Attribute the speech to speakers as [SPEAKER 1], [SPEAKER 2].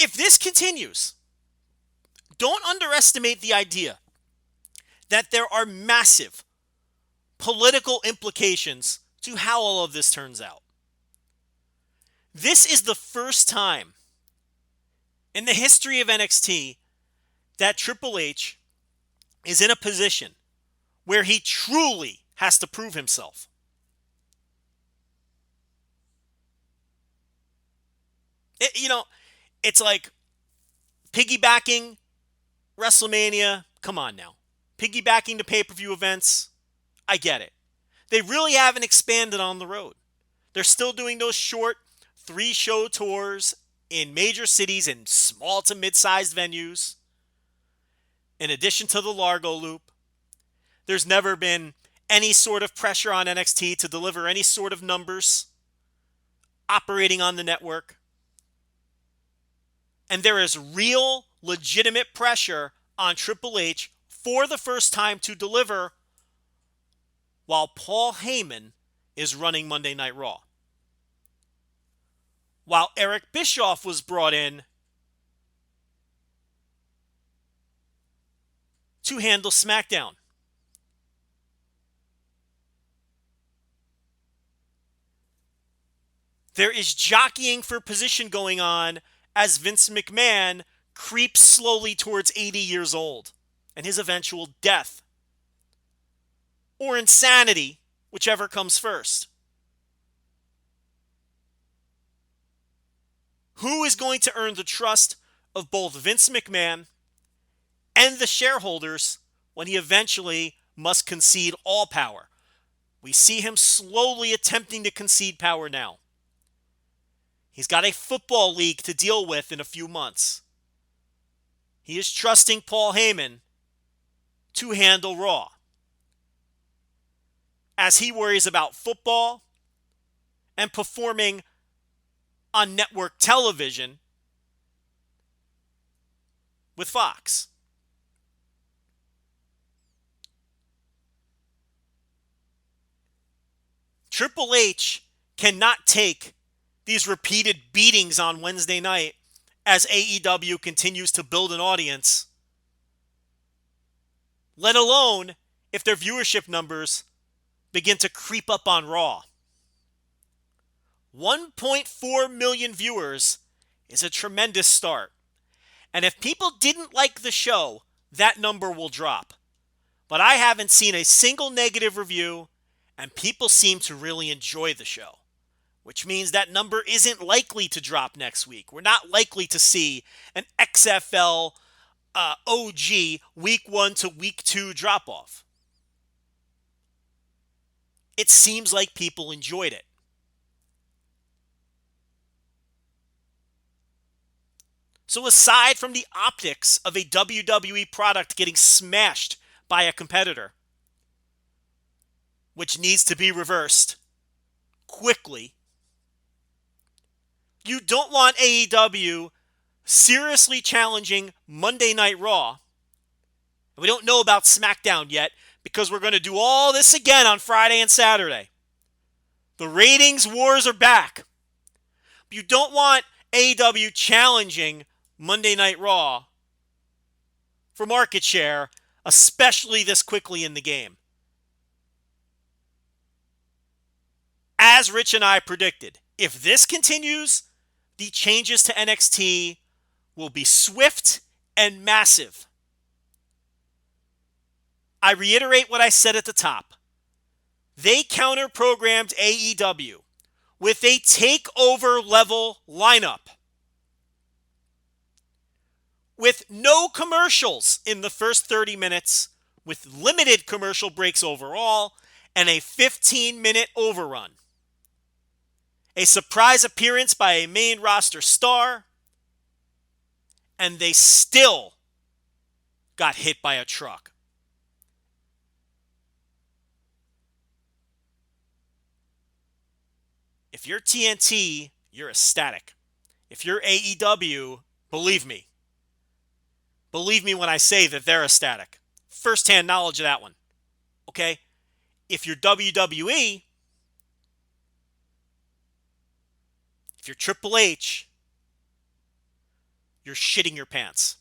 [SPEAKER 1] If this continues, don't underestimate the idea that there are massive political implications to how all of this turns out. This is the first time in the history of NXT that Triple H is in a position where he truly has to prove himself. It's like piggybacking WrestleMania. Come on now. Piggybacking to pay-per-view events. I get it. They really haven't expanded on the road. They're still doing those short 3-show tours in major cities and small to mid-sized venues. In addition to the Largo Loop, there's never been any sort of pressure on NXT to deliver any sort of numbers operating on the network. And there is real, legitimate pressure on Triple H for the first time to deliver while Paul Heyman is running Monday Night Raw. While Eric Bischoff was brought in to handle SmackDown. There is jockeying for position going on as Vince McMahon creeps slowly towards 80 years old and his eventual death. Or insanity, whichever comes first. Who is going to earn the trust of both Vince McMahon and the shareholders when he eventually must concede all power? We see him slowly attempting to concede power now. He's got a football league to deal with in a few months. He is trusting Paul Heyman to handle Raw, as he worries about football and performing on network television with Fox. Triple H cannot take these repeated beatings on Wednesday night as AEW continues to build an audience, let alone if their viewership numbers begin to creep up on Raw. 1.4 million viewers is a tremendous start. And if people didn't like the show, that number will drop. But I haven't seen a single negative review, and people seem to really enjoy the show, which means that number isn't likely to drop next week. We're not likely to see an XFL OG week 1 to week 2 drop-off. It seems like people enjoyed it. So aside from the optics of a WWE product getting smashed by a competitor, which needs to be reversed quickly, you don't want AEW seriously challenging Monday Night Raw. And we don't know about SmackDown yet because we're going to do all this again on Friday and Saturday. The ratings wars are back. You don't want AEW challenging Monday Night Raw for market share, especially this quickly in the game. As Rich and I predicted, if this continues, the changes to NXT will be swift and massive. I reiterate what I said at the top. They counter-programmed AEW with a takeover level lineup, with no commercials in the first 30 minutes, with limited commercial breaks overall, and a 15-minute overrun. A surprise appearance by a main roster star, and they still got hit by a truck. If you're TNT, you're ecstatic. If you're AEW, believe me. Believe me when I say that they're ecstatic. First-hand knowledge of that one. Okay? If you're WWE, if you're Triple H, you're shitting your pants.